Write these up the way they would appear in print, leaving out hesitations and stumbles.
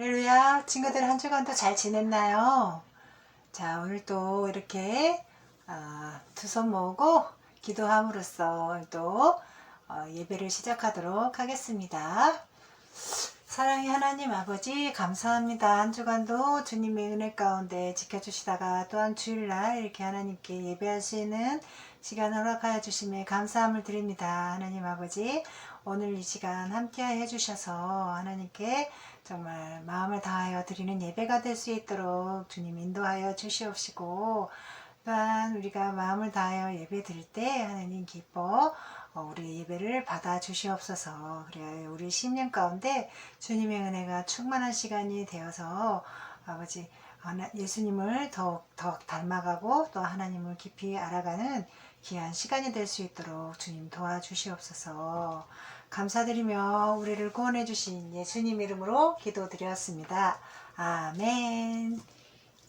할렐루야, 친구들 한 주간도 잘 지냈나요? 자, 오늘 또 이렇게 두 손 모으고 기도함으로써 또 예배를 시작하도록 하겠습니다. 사랑의 하나님 아버지 감사합니다. 한 주간도 주님의 은혜 가운데 지켜주시다가 또한 주일날 이렇게 하나님께 예배할 수 있는 시간을 허락하여 주심에 감사함을 드립니다. 하나님 아버지 오늘 이 시간 함께하여 주셔서 하나님께 정말 마음을 다하여 드리는 예배가 될 수 있도록 주님 인도하여 주시옵시고, 또한 우리가 마음을 다하여 예배 드릴 때 하나님 기뻐 우리 예배를 받아 주시옵소서. 그래야 우리 심령 가운데 주님의 은혜가 충만한 시간이 되어서 아버지 예수님을 더욱 닮아가고 또 하나님을 깊이 알아가는 귀한 시간이 될 수 있도록 주님 도와주시옵소서. 감사드리며 우리를 구원해 주신 예수님 이름으로 기도드렸습니다. 아멘.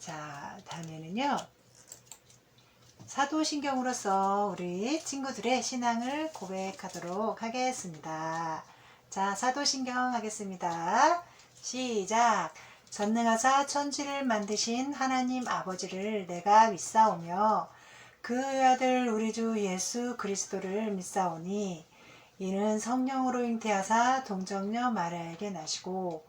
자, 다음에는요, 사도신경으로서 우리 친구들의 신앙을 고백하도록 하겠습니다. 자, 사도신경 하겠습니다. 시작. 전능하사 천지를 만드신 하나님 아버지를 내가 믿사오며 그 아들 우리 주 예수 그리스도를 믿사오니 이는 성령으로 잉태하사 동정녀 마리아에게 나시고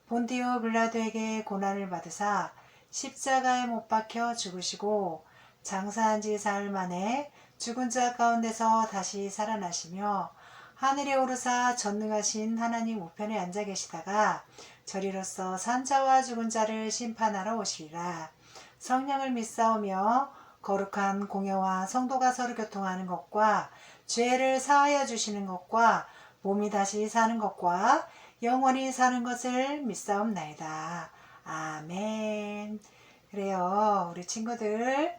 본디오 빌라도에게 고난을 받으사 십자가에 못 박혀 죽으시고 장사한 지 사흘 만에 죽은 자 가운데서 다시 살아나시며 하늘에 오르사 전능하신 하나님 우편에 앉아 계시다가 저리로서 산자와 죽은 자를 심판하러 오시리라. 성령을 믿사오며 거룩한 공예와 성도가 서로 교통하는 것과 죄를 사하여 주시는 것과 몸이 다시 사는 것과 영원히 사는 것을 믿사옵나이다. 아멘. 그래요, 우리 친구들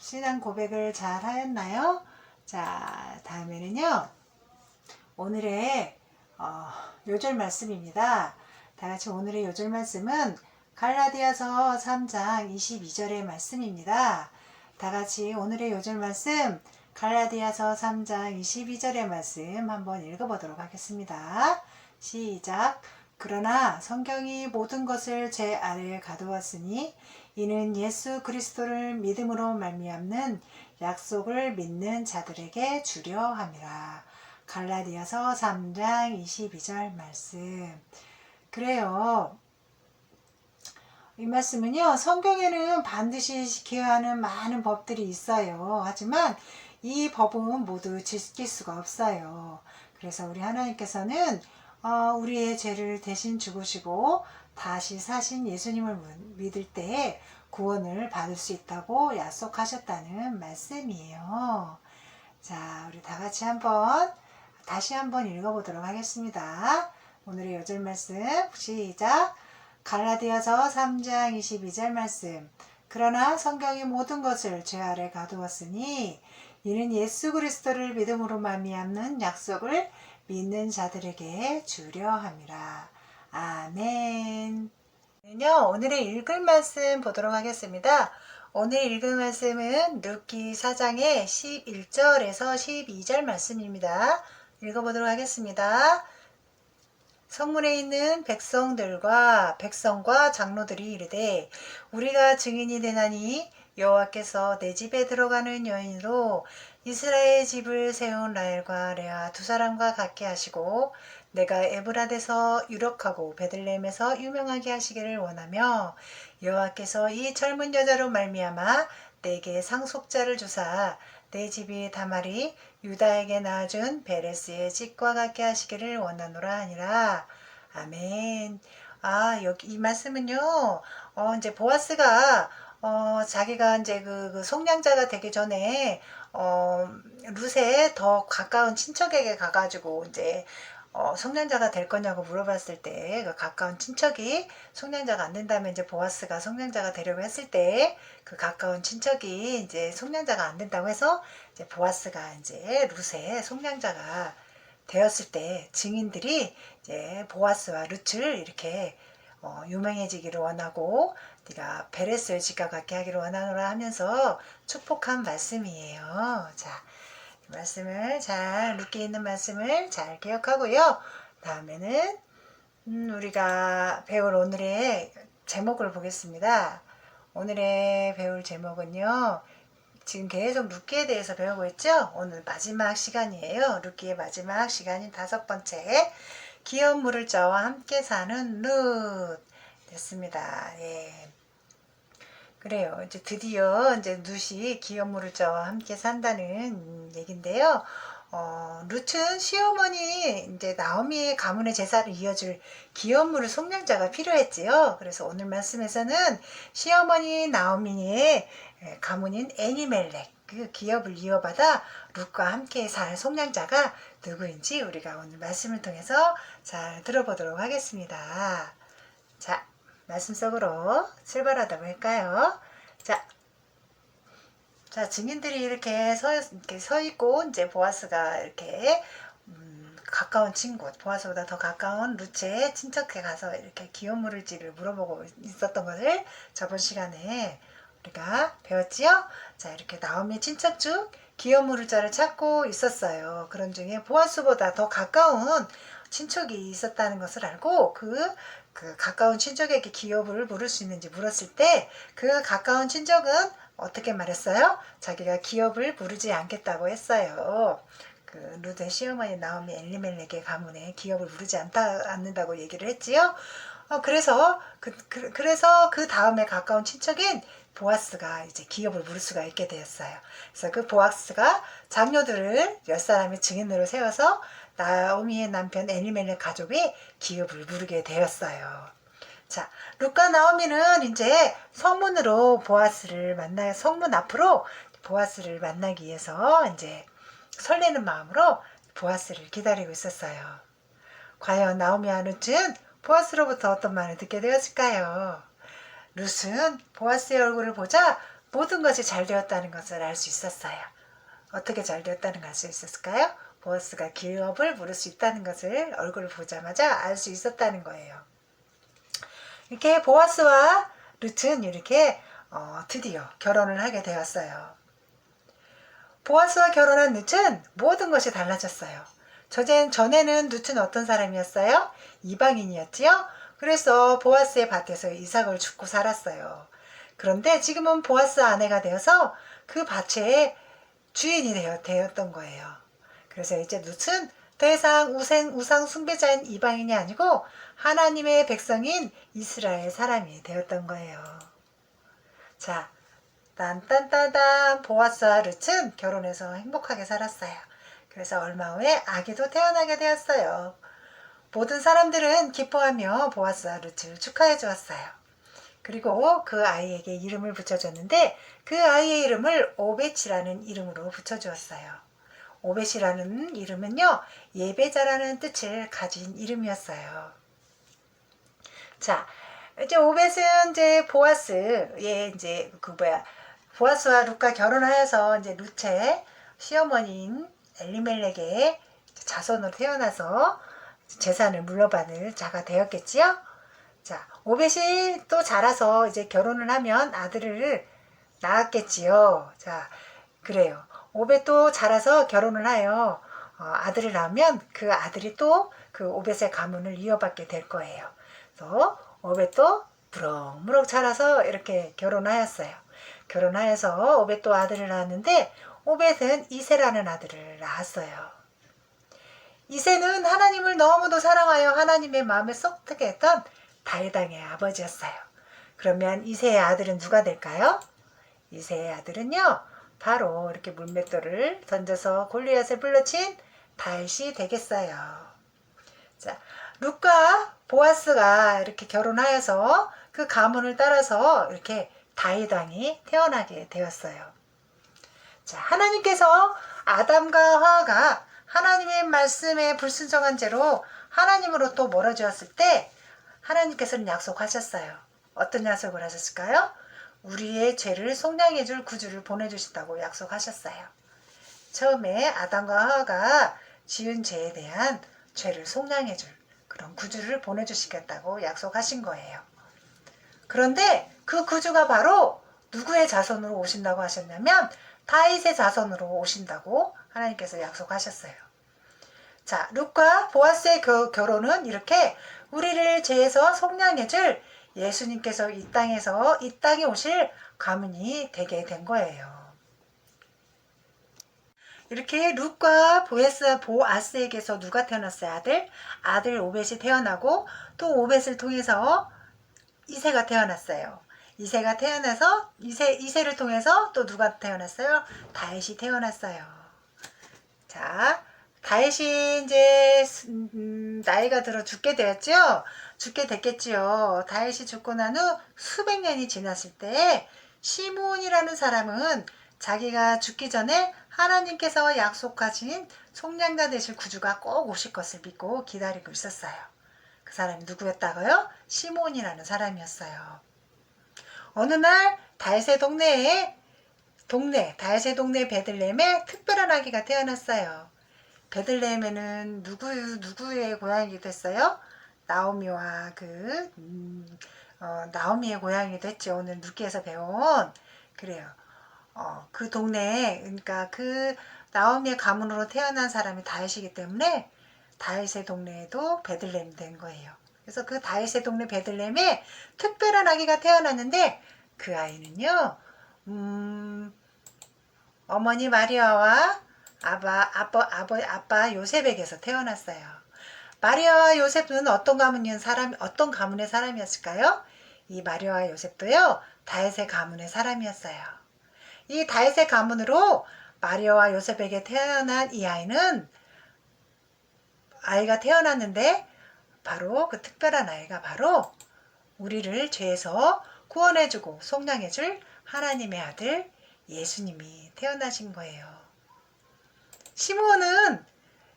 신앙 고백을 잘 하였나요? 자, 다음에는요, 오늘의 요절 말씀입니다. 다같이 오늘의 요절 말씀은 갈라디아서 3장 22절의 말씀입니다. 다같이 오늘의 요절 말씀 갈라디아서 3장 22절의 말씀 한번 읽어보도록 하겠습니다. 시작. 그러나 성경이 모든 것을 제 아래에 가두었으니 이는 예수 그리스도를 믿음으로 말미암는 약속을 믿는 자들에게 주려 함이라. 갈라디아서 3장 22절 말씀. 그래요, 이 말씀은요, 성경에는 반드시 지켜야 하는 많은 법들이 있어요. 하지만 이 법은 모두 지킬 수가 없어요. 그래서 우리 하나님께서는 우리의 죄를 대신 죽으시고 다시 사신 예수님을 믿을 때 구원을 받을 수 있다고 약속하셨다는 말씀이에요. 자, 우리 다 같이 다시 한번 읽어보도록 하겠습니다. 오늘의 요절 말씀 시작. 갈라디아서 3장 22절 말씀. 그러나 성경이 모든 것을 죄 아래 가두었으니 이는 예수 그리스도를 믿음으로 말미암는 약속을 믿는 자들에게 주려 함이라. 아멘. 오늘의 읽을 말씀 보도록 하겠습니다. 오늘 읽을 말씀은 룻기 4장의 11절에서 12절 말씀입니다. 읽어보도록 하겠습니다. 성문에 있는 백성과 장로들이 이르되 우리가 증인이 되나니 여호와께서 내 집에 들어가는 여인으로 이스라엘 집을 세운 라헬과 레아 두 사람과 같게 하시고 내가 에브라데서 유력하고 베들레헴에서 유명하게 하시기를 원하며 여호와께서 이 젊은 여자로 말미암아 내게 상속자를 주사 내 집이 다말이 유다에게 낳아준 베레스의 집과 같게 하시기를 원하노라 하니라. 아멘. 여기 이 말씀은요, 이제 보아스가 자기가 이제 그 속량자가 되기 전에 룻에 더 가까운 친척에게 가가지고 이제 속량자가 될 거냐고 물어봤을 때 그 가까운 친척이 속량자가 안 된다면 이제 보아스가 속량자가 되려고 했을 때 그 가까운 친척이 이제 속량자가 안 된다고 해서 이제 보아스가 이제 룻의 속량자가 되었을 때 증인들이 이제 보아스와 룻을 이렇게 유명해지기를 원하고 네가 베레스의 집과 같게 하기를 원하노라 하면서 축복한 말씀이에요. 자, 말씀을 룻기에 있는 말씀을 잘 기억하고요. 다음에는 우리가 배울 오늘의 제목을 보겠습니다. 오늘의 배울 제목은요. 지금 계속 룻기에 대해서 배우고 있죠? 오늘 마지막 시간이에요. 룻기의 마지막 시간인 5번째. 귀여운 물을자와 함께 사는 룻 됐습니다. 예. 그래요. 이제 드디어 이제 룻이 귀여운 물을자와 함께 산다는 얘긴데요. 룻은 시어머니 이제 나오미의 가문의 제사를 이어줄 기업물을 속량자가 필요했지요. 그래서 오늘 말씀에서는 시어머니 나오미의 가문인 애니멜렉 그 기업을 이어받아 룻과 함께 살 속량자가 누구인지 우리가 오늘 말씀을 통해서 잘 들어보도록 하겠습니다. 자, 말씀 속으로 출발하다 볼까요? 자, 증인들이 이렇게 서 있고, 이제 보아스가 이렇게, 가까운 친구, 보아스보다 더 가까운 루체의 친척에 가서 이렇게 기업물을지를 물어보고 있었던 것을 저번 시간에 우리가 배웠지요? 자, 이렇게 나오미 친척 중 기업물을자를 찾고 있었어요. 그런 중에 보아스보다 더 가까운 친척이 있었다는 것을 알고 그 가까운 친척에게 기업을 물을 수 있는지 물었을 때 그 가까운 친척은 어떻게 말했어요? 자기가 기업을 부르지 않겠다고 했어요. 그 룻의 시어머니 나오미 엘리멜렉의 가문에 기업을 부르지 않는다고 얘기를 했지요. 그래서 그 다음에 가까운 친척인 보아스가 이제 기업을 물을 수가 있게 되었어요. 그래서 그 보아스가 장녀들을 10사람의 증인으로 세워서 나오미의 남편 엘리멜렉 가족이 기업을 물게 되었어요. 자, 룻과 나오미는 이제 성문으로 보아스를 만나요. 성문 앞으로 보아스를 만나기 위해서 이제 설레는 마음으로 보아스를 기다리고 있었어요. 과연 나오미와 룻은 보아스로부터 어떤 말을 듣게 되었을까요? 룻은 보아스의 얼굴을 보자 모든 것이 잘 되었다는 것을 알 수 있었어요. 어떻게 잘 되었다는 걸 알 수 있었을까요? 보아스가 기업을 부를 수 있다는 것을 얼굴을 보자마자 알 수 있었다는 거예요. 이렇게 보아스와 룻은 이렇게 드디어 결혼을 하게 되었어요. 보아스와 결혼한 룻은 모든 것이 달라졌어요. 전에는 룻은 어떤 사람이었어요? 이방인이었지요. 그래서 보아스의 밭에서 이삭을 줍고 살았어요. 그런데 지금은 보아스 아내가 되어서 그 밭의 주인이 되었던 거예요. 그래서 이제 룻은 더 이상 우상 숭배자인 이방인이 아니고 하나님의 백성인 이스라엘 사람이 되었던 거예요. 자, 딴딴따단 보아스와 룻은 결혼해서 행복하게 살았어요. 그래서 얼마 후에 아기도 태어나게 되었어요. 모든 사람들은 기뻐하며 보아스와 룻을 축하해 주었어요. 그리고 그 아이에게 이름을 붙여줬는데 그 아이의 이름을 오벳이라는 이름으로 붙여주었어요. 오벳이라는 이름은요, 예배자라는 뜻을 가진 이름이었어요. 자, 이제 오벳은 이제 보아스의 보아스와 룻과 결혼하여서 이제 룻의 시어머니인 엘리멜렉의 자손으로 태어나서 재산을 물려받을 자가 되었겠지요. 자, 오벳이 또 자라서 이제 결혼을 하면 아들을 낳았겠지요. 자, 그래요. 오벳도 자라서 결혼을 하여 아들을 낳으면 그 아들이 또 그 오벳의 가문을 이어받게 될 거예요. 그래서 오벳도 무럭무럭 자라서 이렇게 결혼하였어요. 결혼하여서 오벳도 아들을 낳았는데 오벳은 이세라는 아들을 낳았어요. 이세는 하나님을 너무도 사랑하여 하나님의 마음에 쏙 들게 했던 다윗왕의 아버지였어요. 그러면 이세의 아들은 누가 될까요? 이세의 아들은요, 바로 이렇게 물맷돌을 던져서 골리앗을 물러친 다윗이 되겠어요. 자, 룻과 보아스가 이렇게 결혼하여서 그 가문을 따라서 이렇게 다윗 왕이 태어나게 되었어요. 자, 하나님께서 아담과 하와가 하나님의 말씀에 불순종한 죄로 하나님으로부터 멀어졌을 때 하나님께서는 약속하셨어요. 어떤 약속을 하셨을까요? 우리의 죄를 속량해 줄 구주를 보내주신다고 약속하셨어요. 처음에 아담과 하와가 지은 죄에 대한 죄를 속량해 줄 그런 구주를 보내주시겠다고 약속하신 거예요. 그런데 그 구주가 바로 누구의 자손으로 오신다고 하셨냐면 다윗의 자손으로 오신다고 하나님께서 약속하셨어요. 자, 룻과 보아스의 결혼은 이렇게 우리를 죄에서 속량해 줄 예수님께서 이 땅에 오실 가문이 되게 된 거예요. 이렇게 룻과 보아스에게서 누가 태어났어요? 아들 오벳이 태어나고 또 오벳을 통해서 이새가 태어났어요. 이새가 태어나서 이새를 통해서 또 누가 태어났어요? 다윗이 태어났어요. 자, 다윗이 이제 나이가 들어 죽게 되었죠. 죽게 됐겠지요. 다윗이 죽고 난 후 수백 년이 지났을 때 시므온이라는 사람은 자기가 죽기 전에 하나님께서 약속하신 속량자 되실 구주가 꼭 오실 것을 믿고 기다리고 있었어요. 그 사람이 누구였다고요? 시므온이라는 사람이었어요. 어느 날 다윗의 동네 베들레헴에 특별한 아기가 태어났어요. 베들레헴에는 누구의 고향이기도 했어요? 나오미와 나오미의 고향이기도 했죠. 오늘 룻기에서 배운. 그래요. 그 동네에, 그러니까 그 나오미의 가문으로 태어난 사람이 다윗이기 때문에 다윗의 동네에도 베들레헴이 된 거예요. 그래서 그 다윗의 동네 베들레헴에 특별한 아기가 태어났는데 그 아이는요, 어머니 마리아와 아빠 요셉에게서 태어났어요. 마리아와 요셉은 어떤 가문의 사람이었을까요? 이 마리아와 요셉도요, 다윗의 가문의 사람이었어요. 이 다윗의 가문으로 마리아와 요셉에게 태어난 이 아이가 태어났는데 바로 그 특별한 아이가 바로 우리를 죄에서 구원해주고 속량해줄 하나님의 아들 예수님이 태어나신 거예요. 시므온은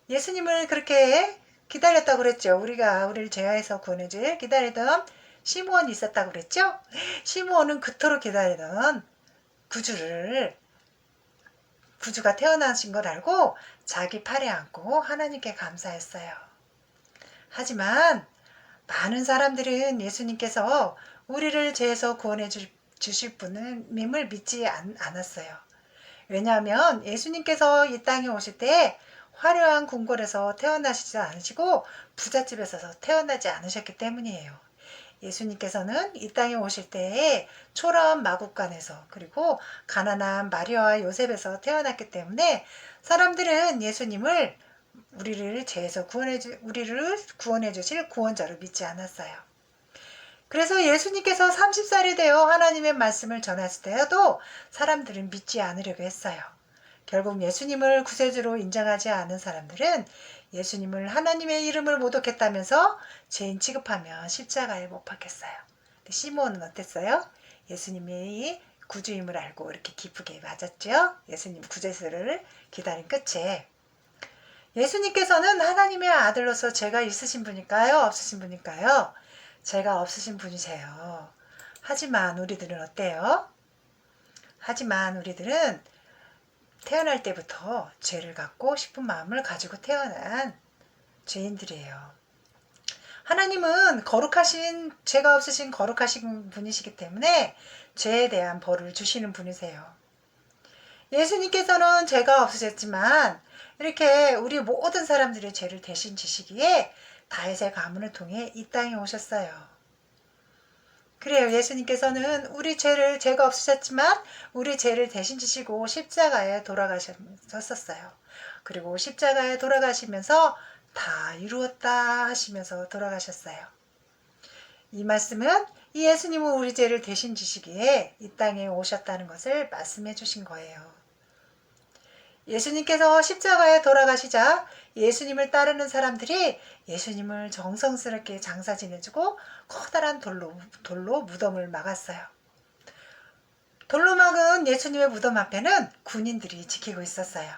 예수님을 그렇게 기다렸다고 그랬죠. 우리를 죄에서 구원해줄 기다리던 시므온이 있었다고 그랬죠. 시므온은 그토록 기다리던 구주가 태어나신 걸 알고 자기 팔에 안고 하나님께 감사했어요. 하지만 많은 사람들은 예수님께서 우리를 죄에서 구원해 주실 분임을 믿지 않았어요. 왜냐하면 예수님께서 이 땅에 오실 때 화려한 궁궐에서 태어나시지 않으시고 부잣집에서 태어나지 않으셨기 때문이에요. 예수님께서는 이 땅에 오실 때에 초라한 마국간에서 그리고 가난한 마리아와 요셉에서 태어났기 때문에 사람들은 예수님을 우리를 구원해 주실 구원자로 믿지 않았어요. 그래서 예수님께서 30살이 되어 하나님의 말씀을 전했을 때에도 사람들은 믿지 않으려고 했어요. 결국 예수님을 구세주로 인정하지 않은 사람들은 예수님을 하나님의 이름을 모독했다면서 죄인 취급하며 십자가에 못 박혔어요. 시므온은 어땠어요? 예수님이 구주임을 알고 이렇게 기쁘게 맞았죠. 예수님 구제수를 기다린 끝에 예수님께서는 하나님의 아들로서 죄가 있으신 분일까요? 없으신 분일까요? 죄가 없으신 분이세요. 하지만 우리들은 어때요? 하지만 우리들은 태어날 때부터 죄를 갖고 싶은 마음을 가지고 태어난 죄인들이에요. 하나님은 죄가 없으신 거룩하신 분이시기 때문에 죄에 대한 벌을 주시는 분이세요. 예수님께서는 죄가 없으셨지만 이렇게 우리 모든 사람들의 죄를 대신 지시기에 다윗의 가문을 통해 이 땅에 오셨어요. 그래요. 예수님께서는 죄가 없으셨지만 우리 죄를 대신 지시고 십자가에 돌아가셨었어요. 그리고 십자가에 돌아가시면서 다 이루었다 하시면서 돌아가셨어요. 이 말씀은 이 예수님은 우리 죄를 대신 지시기에 이 땅에 오셨다는 것을 말씀해 주신 거예요. 예수님께서 십자가에 돌아가시자 예수님을 따르는 사람들이 예수님을 정성스럽게 장사 지내주고 커다란 돌로 무덤을 막았어요. 돌로 막은 예수님의 무덤 앞에는 군인들이 지키고 있었어요.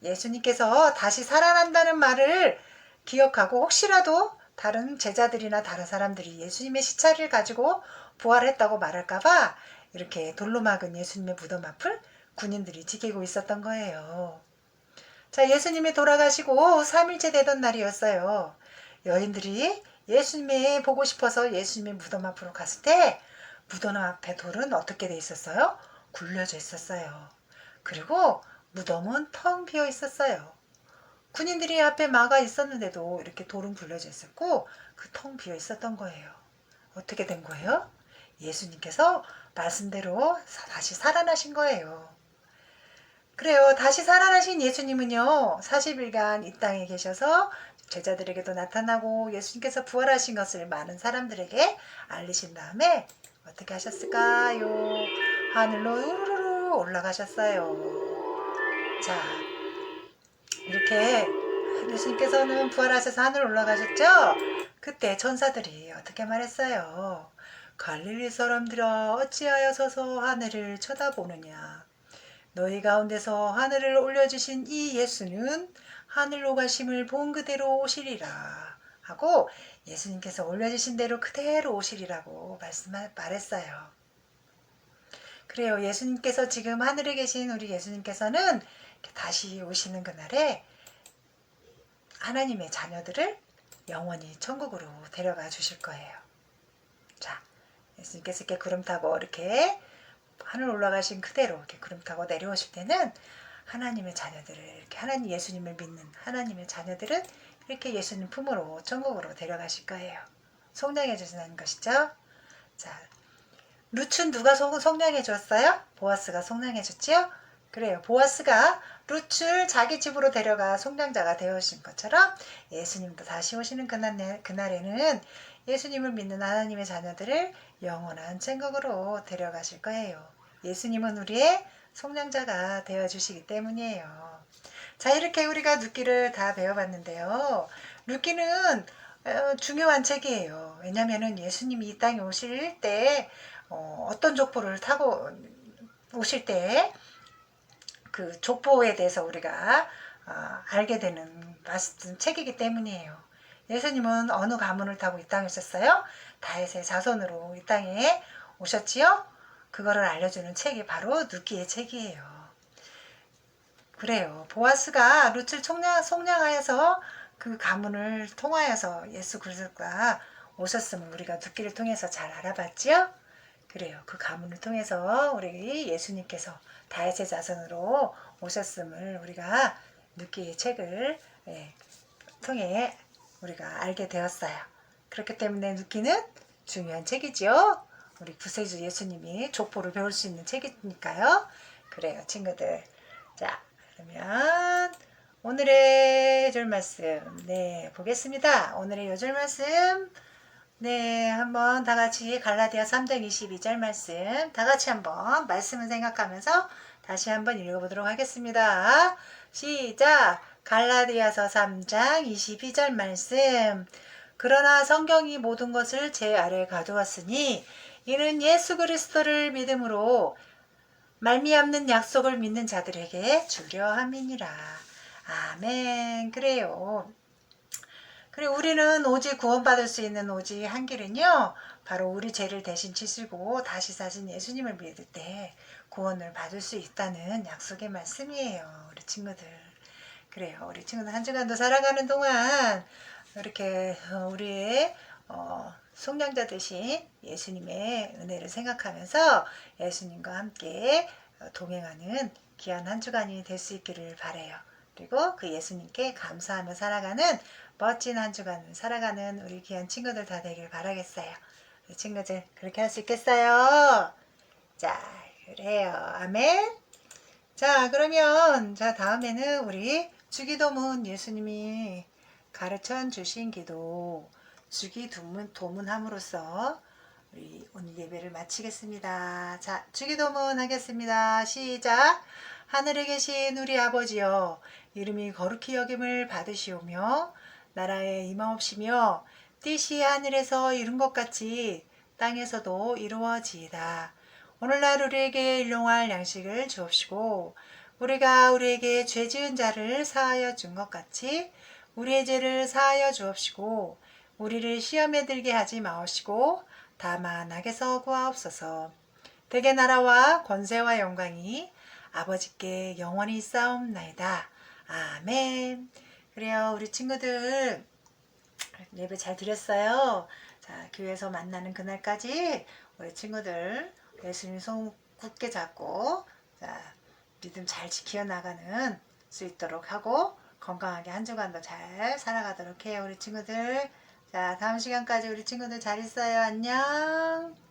예수님께서 다시 살아난다는 말을 기억하고 혹시라도 다른 제자들이나 다른 사람들이 예수님의 시체를 가지고 부활했다고 말할까봐 이렇게 돌로 막은 예수님의 무덤 앞을 군인들이 지키고 있었던 거예요. 자, 예수님이 돌아가시고 3일째 되던 날이었어요. 여인들이 예수님이 보고 싶어서 예수님의 무덤 앞으로 갔을 때 무덤 앞에 돌은 어떻게 돼 있었어요? 굴려져 있었어요. 그리고 무덤은 텅 비어 있었어요. 군인들이 앞에 막아 있었는데도 이렇게 돌은 굴려져 있었고 그 텅 비어 있었던 거예요. 어떻게 된 거예요? 예수님께서 말씀대로 다시 살아나신 거예요. 그래요. 다시 살아나신 예수님은요, 40일간 이 땅에 계셔서 제자들에게도 나타나고 예수님께서 부활하신 것을 많은 사람들에게 알리신 다음에 어떻게 하셨을까요? 하늘로 우르르 올라가셨어요. 자, 이렇게 예수님께서는 부활하셔서 하늘 올라가셨죠? 그때 천사들이 어떻게 말했어요? 갈릴리 사람들아 어찌하여 서서 하늘을 쳐다보느냐? 너희 가운데서 하늘을 올려주신 이 예수는 하늘로 가심을 본 그대로 오시리라 하고 예수님께서 올려주신 대로 그대로 오시리라고 말했어요. 그래요. 예수님께서 지금 하늘에 계신 우리 예수님께서는 다시 오시는 그날에 하나님의 자녀들을 영원히 천국으로 데려가 주실 거예요. 자, 예수님께서 이렇게 구름 타고 이렇게 하늘 올라가신 그대로 이렇게 구름 타고 내려오실 때는 하나님의 자녀들을 이렇게 하나님 예수님을 믿는 하나님의 자녀들은 이렇게 예수님 품으로 천국으로 데려가실 거예요. 속량해 주시는 것이죠. 자, 룻은 누가 속량해 줬어요? 보아스가 속량해 줬지요? 그래요. 보아스가 룻을 자기 집으로 데려가 속량자가 되어오신 것처럼 예수님도 다시 오시는 그날에는 예수님을 믿는 하나님의 자녀들을 영원한 천국으로 데려가실 거예요. 예수님은 우리의 속량자가 되어주시기 때문이에요. 자, 이렇게 우리가 룻기를 다 배워봤는데요. 룻기는 중요한 책이에요. 왜냐하면 예수님이 이 땅에 오실 때 어떤 족보를 타고 오실 때 그 족보에 대해서 우리가 알게 되는 책이기 때문이에요. 예수님은 어느 가문을 타고 이 땅에 오셨어요? 다윗의 자손으로 이 땅에 오셨지요? 그거를 알려주는 책이 바로 룻기의 책이에요. 그래요. 보아스가 룻을 속량하여서 그 가문을 통하여서 예수 그리스도가 오셨음을 우리가 룻기를 통해서 잘 알아봤지요? 그래요. 그 가문을 통해서 우리 예수님께서 다윗의 자손으로 오셨음을 우리가 룻기의 책을 통해 우리가 알게 되었어요. 그렇기 때문에 룻기는 중요한 책이죠. 우리 구세주 예수님이 족보를 배울 수 있는 책이니까요. 그래요, 친구들. 자, 그러면 오늘의 요절 말씀 보겠습니다. 오늘의 요절 말씀 한번 다 같이 갈라디아 3장 22절 말씀 다 같이 한번 말씀을 생각하면서 다시 한번 읽어보도록 하겠습니다. 시작! 갈라디아서 3장 22절 말씀. 그러나 성경이 모든 것을 제 아래 가두었으니 이는 예수 그리스도를 믿음으로 말미암는 약속을 믿는 자들에게 주려 함이니라. 아멘. 그래요. 그리고 우리는 오직 구원받을 수 있는 오직 한 길은요, 바로 우리 죄를 대신 치시고 다시 사신 예수님을 믿을 때 구원을 받을 수 있다는 약속의 말씀이에요. 우리 친구들. 그래요. 우리 친구들 한 주간도 살아가는 동안 이렇게 우리의 속량자 되신 예수님의 은혜를 생각하면서 예수님과 함께 동행하는 귀한 한 주간이 될 수 있기를 바라요. 그리고 그 예수님께 감사하며 살아가는 멋진 한 주간 살아가는 우리 귀한 친구들 다 되길 바라겠어요. 우리 친구들 그렇게 할 수 있겠어요? 자, 그래요. 아멘. 자, 그러면 다음에는 우리 주기도문 예수님이 가르쳐 주신 기도 주기도문함으로써 우리 오늘 예배를 마치겠습니다. 자, 주기도문 하겠습니다. 시작. 하늘에 계신 우리 아버지여, 이름이 거룩히 여김을 받으시오며 나라에 임하옵시며 뜻이 하늘에서 이룬 것 같이 땅에서도 이루어지이다. 오늘날 우리에게 일용할 양식을 주옵시고 우리가 우리에게 죄 지은 자를 사하여 준 것 같이 우리의 죄를 사하여 주옵시고 우리를 시험에 들게 하지 마옵시고 다만 악에서 구하옵소서. 대개 나라와 권세와 영광이 아버지께 영원히 있사옵나이다. 아멘. 그래요. 우리 친구들 예배 잘 드렸어요. 자, 교회에서 만나는 그날까지 우리 친구들 예수님 손 굳게 잡고 자, 믿음 잘 지켜나가는 수 있도록 하고 건강하게 한 주간도 잘 살아가도록 해요, 우리 친구들. 자, 다음 시간까지 우리 친구들 잘 있어요. 안녕.